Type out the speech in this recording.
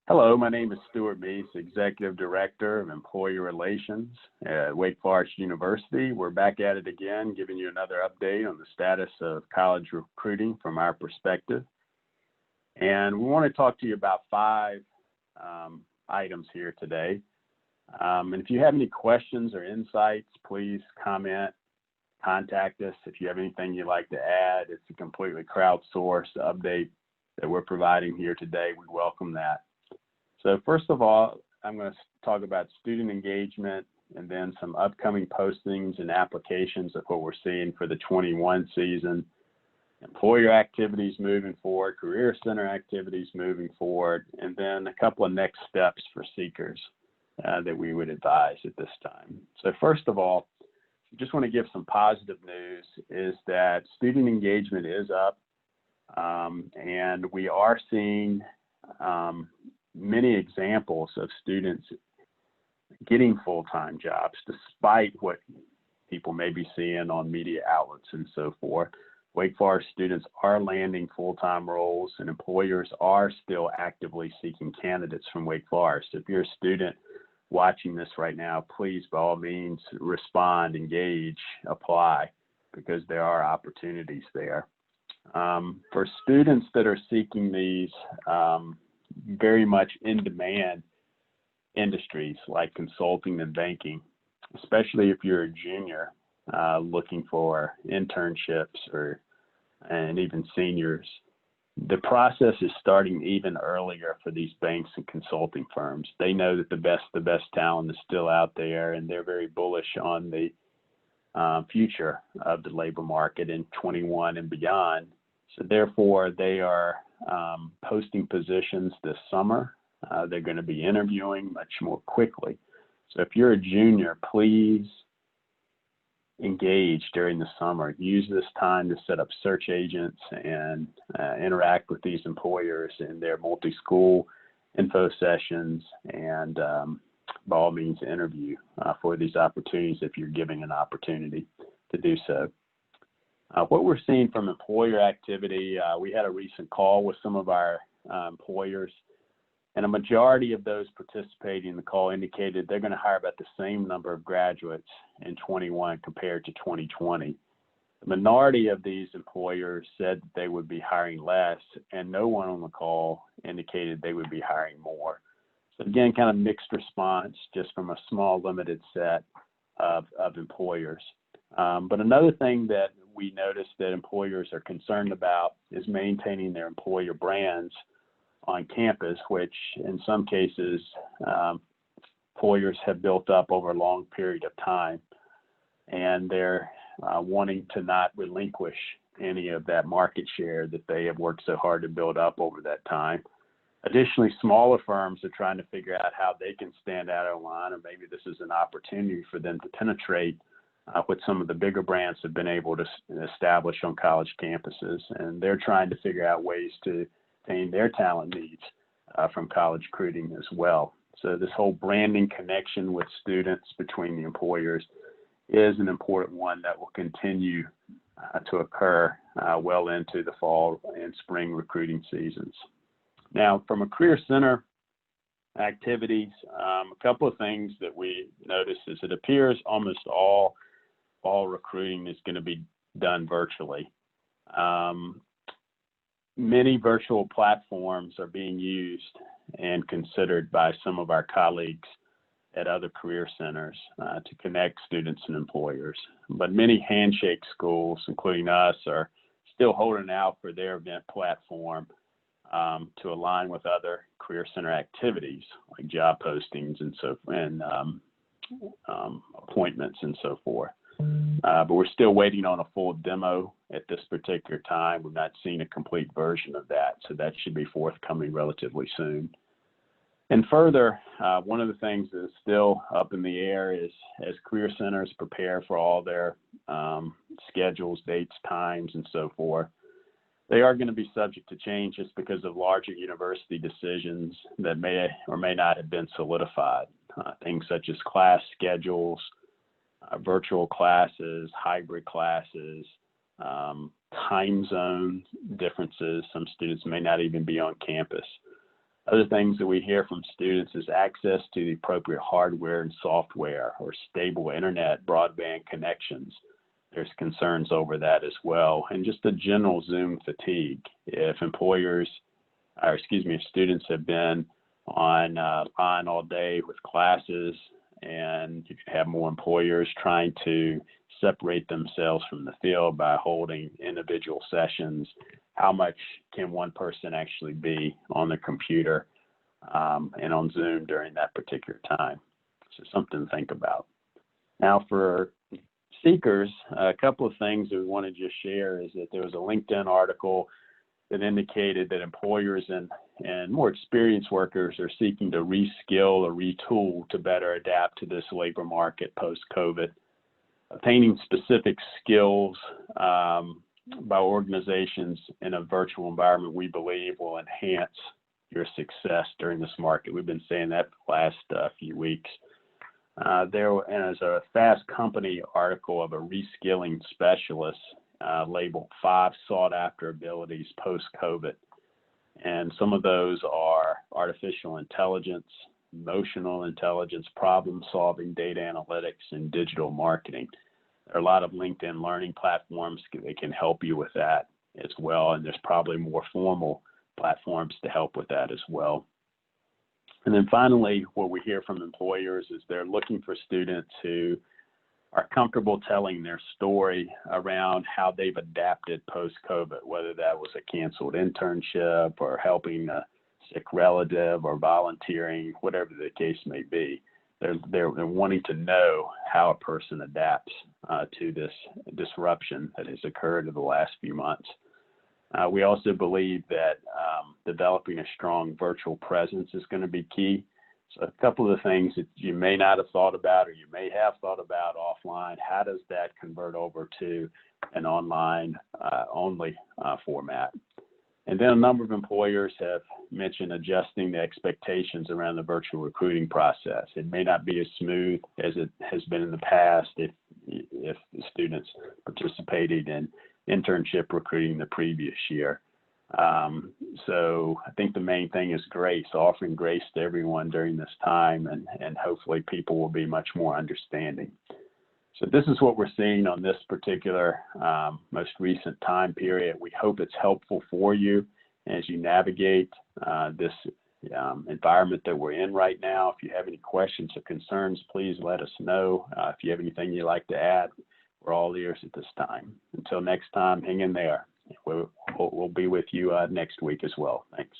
Hello, my name is Stuart, Mease, Executive Director of Employee Relations at Wake Forest University. We're back at it again, giving you another update on the status of college recruiting from our perspective. And we want to talk to you about five items here today. And if you have any questions or insights, please comment, contact us. If you have anything you'd like to add, it's a completely crowdsourced update that we're providing here today. We welcome that. So first of all, I'm going to talk about student engagement and then some upcoming postings and applications of what we're seeing for the 21 season, employer activities moving forward, career center activities moving forward, and then a couple of next steps for seekers that we would advise at this time. So first of all, I just want to give some positive news is that student engagement is up, and we are seeing many examples of students getting full-time jobs despite what people may be seeing on media outlets and so forth. Wake Forest students are landing full-time roles, and employers are still actively seeking candidates from Wake Forest. If you're a student watching this right now, please, by all means, respond, engage, apply, because there are opportunities there. For students that are seeking these very much in-demand industries like consulting and banking, especially if you're a junior looking for internships and even seniors. The process is starting even earlier for these banks and consulting firms. They know that the best talent is still out there, and they're very bullish on the future of the labor market in 21 and beyond. So therefore, they are posting positions this summer. They're going to be interviewing much more quickly. So if you're a junior, please engage during the summer. Use this time to set up search agents and interact with these employers in their multi-school info sessions, and by all means interview for these opportunities if you're given an opportunity to do so. What we're seeing from employer activity, we had a recent call with some of our employers, and a majority of those participating in the call indicated they're going to hire about the same number of graduates in 21 compared to 2020. The minority of these employers said that they would be hiring less, and no one on the call indicated they would be hiring more. So again, kind of mixed response just from a small limited set of employers. But another thing that we noticed that employers are concerned about is maintaining their employer brands on campus, which in some cases employers have built up over a long period of time, and they're wanting to not relinquish any of that market share that they have worked so hard to build up over that time. Additionally, smaller firms are trying to figure out how they can stand out of line, or maybe this is an opportunity for them to penetrate what some of the bigger brands have been able to establish on college campuses, and they're trying to figure out ways to attain their talent needs from college recruiting as well. So this whole branding connection with students between the employers is an important one that will continue to occur well into the fall and spring recruiting seasons. Now, from a career center activities, a couple of things that we noticed is it appears almost all recruiting is going to be done virtually. Many virtual platforms are being used and considered by some of our colleagues at other career centers to connect students and employers. But many handshake schools, including us, are still holding out for their event platform to align with other career center activities like job postings and appointments and so forth. But we're still waiting on a full demo at this particular time. We've not seen a complete version of that, so that should be forthcoming relatively soon. And further, one of the things that is still up in the air is as career centers prepare for all their schedules, dates, times, and so forth, they are going to be subject to change just because of larger university decisions that may or may not have been solidified. Things such as class schedules, virtual classes, hybrid classes, time zone differences. Some students may not even be on campus. Other things that we hear from students is access to the appropriate hardware and software or stable internet broadband connections. There's concerns over that as well. And just the general Zoom fatigue. If if students have been on line all day with classes, and you can have more employers trying to separate themselves from the field by holding individual sessions, how much can one person actually be on the computer and on Zoom during that particular time? So something to think about. Now for seekers, a couple of things that we want to just share is that there was a LinkedIn article that indicated that employers and more experienced workers are seeking to reskill or retool to better adapt to this labor market post-COVID. Attaining specific skills by organizations in a virtual environment, we believe, will enhance your success during this market. We've been saying that for the last few weeks. There is a Fast Company article of a reskilling specialist labeled 5 sought-after abilities post-COVID. And some of those are artificial intelligence, emotional intelligence, problem-solving, data analytics, and digital marketing. There are a lot of LinkedIn learning platforms that can help you with that as well, and there's probably more formal platforms to help with that as well. And then finally, what we hear from employers is they're looking for students who are comfortable telling their story around how they've adapted post-COVID, whether that was a canceled internship or helping a sick relative or volunteering, whatever the case may be. They're wanting to know how a person adapts to this disruption that has occurred in the last few months. We also believe that developing a strong virtual presence is going to be key. So a couple of the things that you may not have thought about or you may have thought about offline, how does that convert over to an online only format? And then a number of employers have mentioned adjusting the expectations around the virtual recruiting process. It may not be as smooth as it has been in the past if the students participated in internship recruiting the previous year. So I think the main thing is grace, offering grace to everyone during this time, and hopefully people will be much more understanding. So this is what we're seeing on this particular most recent time period. We hope it's helpful for you as you navigate this environment that we're in right now. If you have any questions or concerns, please let us know. If you have anything you'd like to add, we're all ears at this time. Until next time, hang in there. We'll be with you next week as well. Thanks.